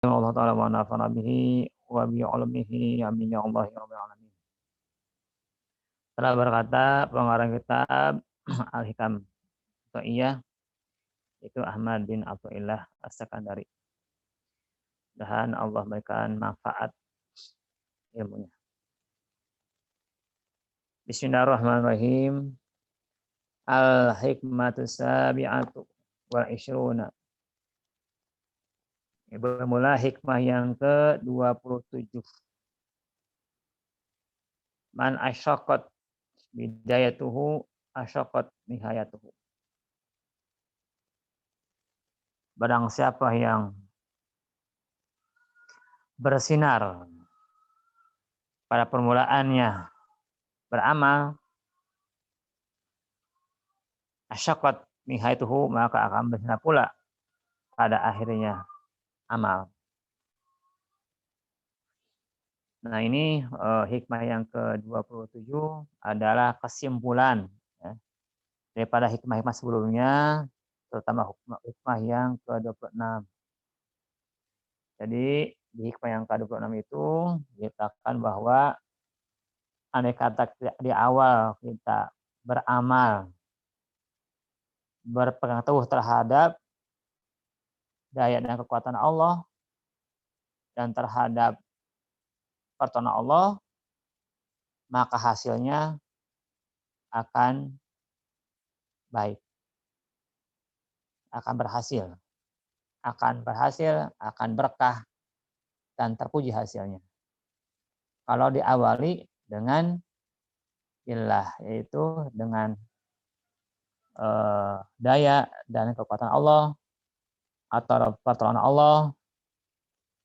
Allah taala wa nafa'ana bihi wa bi 'ulumihi amin ya Allah ya rabbal alamin. Telah berkata pengarang kitab Al-Hikam Athaiyah itu Ahmad bin Athaillah As-Sakandari. Dan Allah berikan manfaat ilmunya. Bismillahirrahmanirrahim. Al-hikmatu sabi'atu wal isyruna. Bermula hikmah yang ke-27. Man asyaqat bidayatuhu asyaqat nihayatuhu. Barang siapa yang bersinar pada permulaannya beramal, asyaqat nihayatuhu, maka akan bersinar pula pada akhirnya amal. Nah ini hikmah yang ke-27 adalah kesimpulan ya, daripada hikmah-hikmah sebelumnya, terutama hikmah yang ke-26. Jadi di hikmah yang ke-26 itu dikatakan bahwa andai kata di awal kita beramal, berpegang teguh terhadap daya dan kekuatan Allah dan terhadap pertolongan Allah, maka hasilnya akan baik, akan berhasil, akan berkah dan terpuji hasilnya. Kalau diawali dengan billah, yaitu dengan daya dan kekuatan Allah atau pertolongan Allah,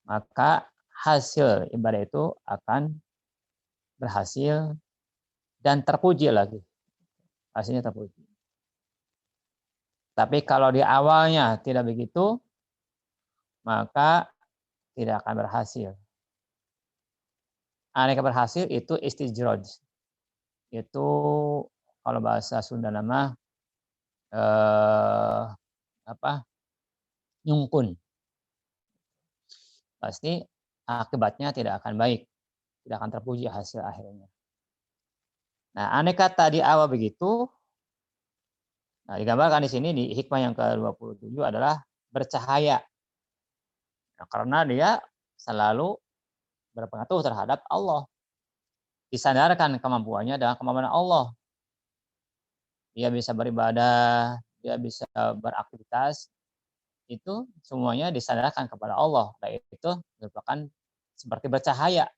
maka hasil ibadah itu akan berhasil dan terpuji lagi. Hasilnya terpuji. Tapi kalau di awalnya tidak begitu, maka tidak akan berhasil. Andai berhasil itu istijroj. Itu kalau bahasa Sunda nama nyungkun. Pasti akibatnya tidak akan baik, tidak akan terpuji hasil akhirnya. Nah, andai kata di awal begitu, nah digambarkan di sini di hikmah yang ke-27 adalah bercahaya. Nah, karena dia selalu berpengaruh terhadap Allah. Disadarkan kemampuannya dan kemampuan Allah. Dia bisa beribadah, dia bisa beraktivitas, itu semuanya disadarkan kepada Allah. Dan itu merupakan seperti bercahaya,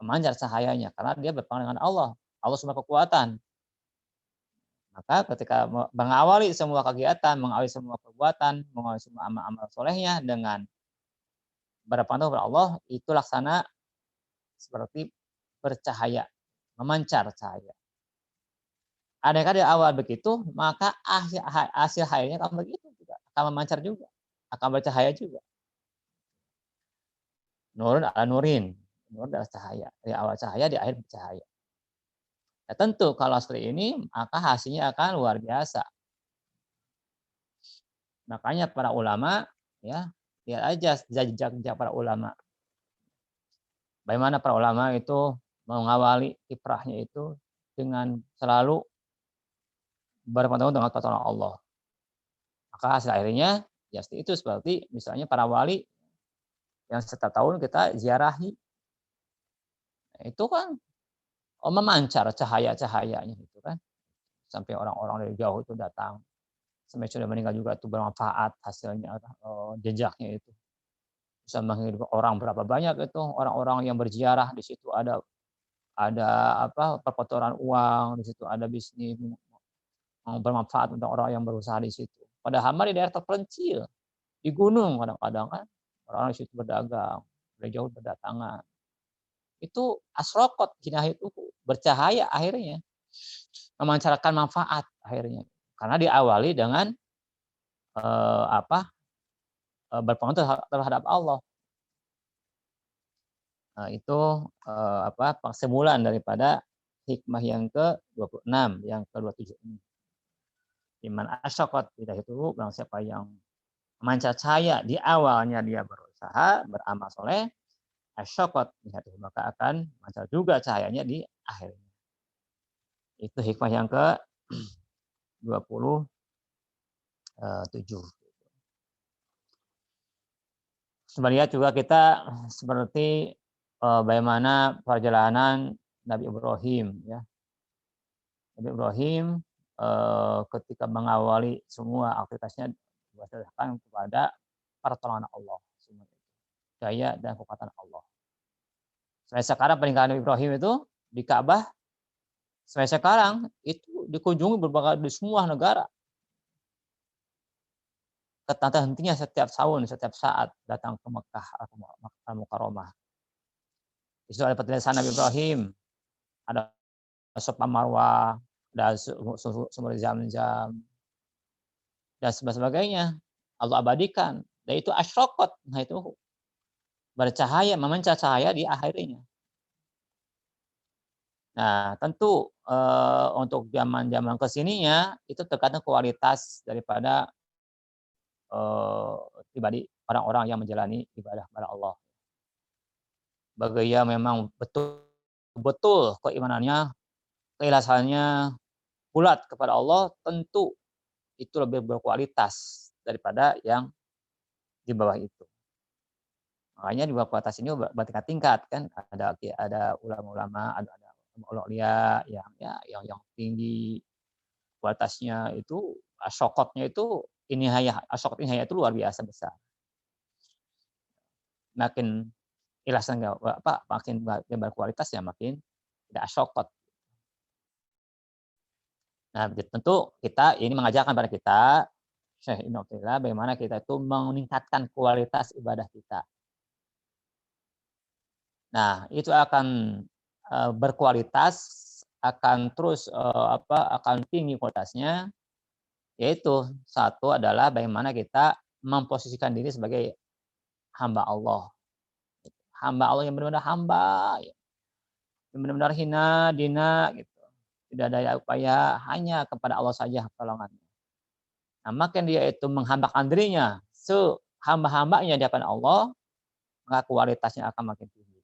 memancar cahayanya, karena dia berpengaruh dengan Allah. Allah sumber kekuatan. Maka ketika mengawali semua kegiatan, mengawali semua perbuatan, mengawali semua amal-amal solehnya dengan berpengaruh kepada Allah, itu laksana seperti bercahaya, memancar cahaya. Adakah di awal begitu, maka hasil akhirnya akan begitu juga, akan memancar juga, akan bercahaya juga. Nurun ala nurin, nur adalah cahaya, di awal cahaya, di akhir bercahaya. Ya, tentu kalau seperti ini, maka hasilnya akan luar biasa. Makanya para ulama, ya lihat aja jejak para ulama. Bagaimana para ulama itu mengawali kiprahnya itu dengan selalu berpengaruh dengan pertolongan Allah. Maka hasil akhirnya ya itu seperti misalnya para wali yang setiap tahun kita ziarahi. Nah, itu kan memancar cahaya-cahayanya itu kan. Sampai orang-orang dari jauh itu datang. Sampai sudah meninggal juga itu bermanfaat hasilnya, jejaknya itu. Bisa menghidupkan orang berapa banyak itu orang-orang yang berziarah, di situ ada perputaran uang, di situ ada bisnis bermanfaat untuk orang yang berusaha di situ. Padahal di daerah terpencil, di gunung kadang-kadang kan orang-orang di situ berdagang, dari jauh berdatangan. Itu asrokot jinah itu bercahaya akhirnya, memancarkan manfaat akhirnya. Karena diawali dengan berpengaruh terhadap Allah. Nah, itu persemulan daripada hikmah yang ke-26, yang ke-27 ini. Iman asyaqat, tidak itu barang siapa yang memancar cahaya di awalnya dia berusaha. berusaha, beramal soleh, asyaqat maka akan muncul juga cahayanya di akhirnya. Itu hikmah yang ke-27. Sebenarnya juga kita seperti bagaimana perjalanan Nabi Ibrahim ya. Nabi Ibrahim ketika mengawali semua aktivitasnya berdasarkan kepada pertolongan Allah, daya dan kekuatan Allah. Sampai sekarang peninggalan Nabi Ibrahim itu di Ka'bah sampai sekarang itu dikunjungi di semua negara. Tak hentinya setiap tahun, setiap saat datang ke Mekah atau Al-Mukarramah. Di situ ada petilasan Nabi Ibrahim, ada Safa Marwah, ada sumur Zam-Zam, dan sebagainya. Allah abadikan. Dan itu asyraqat, nah itu bercahaya, memancar cahaya di akhirnya. Nah, tentu untuk zaman-zaman kesininya itu tergantung kualitas daripada pribadi orang-orang yang menjalani ibadah kepada Allah. Bagi yang memang betul-betul keimanannya, keikhlasannya bulat kepada Allah, tentu itu lebih berkualitas daripada yang di bawah itu. Makanya di bawah kualitas ini bertingkat-tingkat kan, ada ulama-ulama, ada aulia yang tinggi kualitasnya itu, asyaqatnya itu asyaqat inhayah itu luar biasa besar. Makin ikhlasan makin berkualitas ya makin tidak asyaqat. Nah, tentu kita ini mengajarkan pada kita, Syekh Ibnu Athaillah, bagaimana kita itu meningkatkan kualitas ibadah kita. Nah, itu akan berkualitas, akan terus akan tinggi kualitasnya, yaitu satu adalah bagaimana kita memposisikan diri sebagai hamba Allah. Hamba Allah yang benar-benar hamba, yang benar-benar hina, dina, gitu. Tidak ada upaya, hanya kepada Allah saja pertolongannya. Nah, makin dia itu menghambakan dirinya sehamba-hambanya di hadapan Allah, maka kualitasnya akan makin tinggi.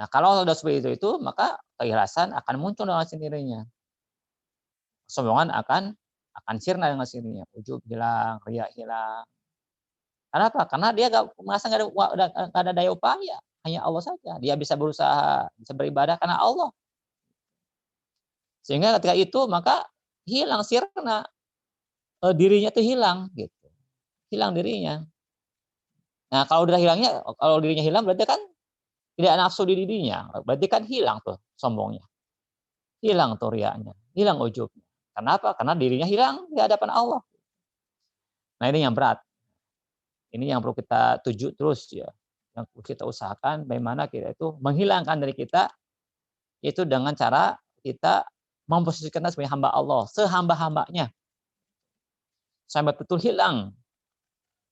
Nah, kalau sudah seperti itu, maka keikhlasan akan muncul dengan sendirinya. Kesombongan akan sirna dengan sendirinya. Ujub hilang, riya hilang. Kenapa? Karena dia merasa nggak ada daya upaya, hanya Allah saja. Dia bisa berusaha, bisa beribadah karena Allah. Sehingga ketika itu maka hilang sirna, dirinya itu hilang gitu. Hilang dirinya. Nah, kalau dirinya hilang berarti kan tidak nafsu di dirinya. Berarti kan hilang tuh sombongnya. Hilang tuh riyanya, hilang ujubnya. Kenapa? Karena dirinya hilang di hadapan Allah. Nah, ini yang berat. Ini yang perlu kita tuju terus ya. Yang perlu kita usahakan bagaimana kita itu menghilangkan dari kita itu dengan cara kita memposisikan sebagai hamba Allah, sehamba-hambanya. Sampai betul hilang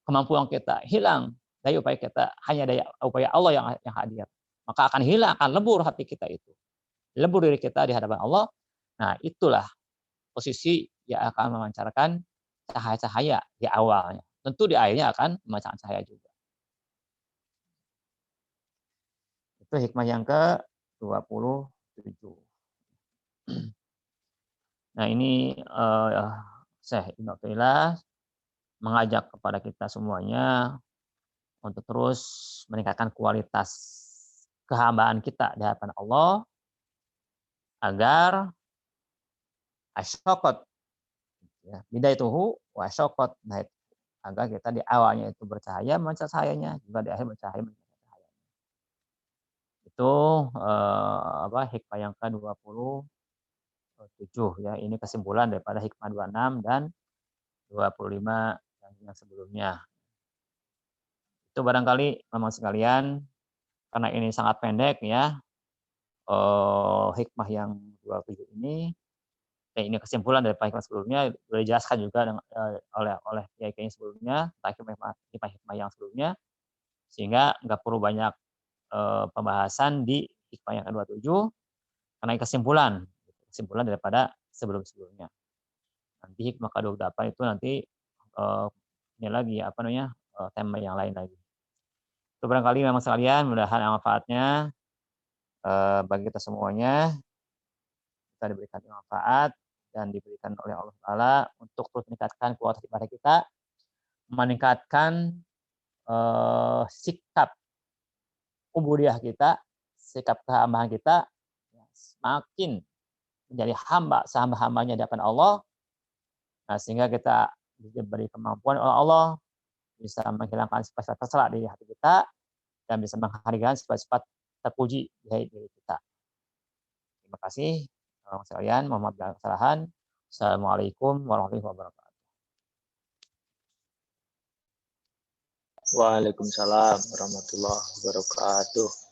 kemampuan kita, hilang daya upaya kita, hanya daya upaya Allah yang hadir. Maka akan hilang, akan lebur hati kita itu. Lebur diri kita di hadapan Allah. Nah, itulah posisi yang akan memancarkan cahaya-cahaya di awalnya. Tentu di akhirnya akan memancarkan cahaya juga. Itu hikmah yang ke-27. Nah, ini Syekh Ibnu Athaillah mengajak kepada kita semuanya untuk terus meningkatkan kualitas kehambaan kita di hadapan Allah agar asyaqat ya, bidaituhu wa asyaqat, nah, agar kita di awalnya itu bercahaya memancar cahayanya, juga di akhir bercahaya memancar cahayanya. Itu hikmah yang ke-27 ya. Ini kesimpulan daripada hikmah 26 dan 25 yang sebelumnya. Itu barangkali memang sekalian, karena ini sangat pendek ya, hikmah yang 27 ini, ini kesimpulan dari hikmah sebelumnya, sudah dijelaskan juga oleh kiai-kiai sebelumnya, hikmah-hikmah yang sebelumnya, sehingga nggak perlu banyak pembahasan di hikmah yang ke-27, karena kesimpulan daripada sebelum-sebelumnya. Nanti hikmah ke-28 itu nanti ini lagi tema yang lain lagi. Itu barangkali memang sekalian, mudah-mudahan manfaatnya bagi kita semuanya, kita diberikan manfaat dan diberikan oleh Allah Taala untuk terus meningkatkan kualitas ibadah kita, meningkatkan sikap ubudiyah kita, sikap kehambaan kita, ya, semakin menjadi hamba sehamba-hambanya di hadapan Allah. Nah, sehingga kita diberi kemampuan oleh Allah bisa menghilangkan sifat-sifat tercela di hati kita dan bisa menghadirkan sifat-sifat terpuji di diri kita. Terima kasih teman-teman sekalian. Mohon maaf bila kesalahan. Assalamualaikum warahmatullahi wabarakatuh. Waalaikumsalam warahmatullahi wabarakatuh.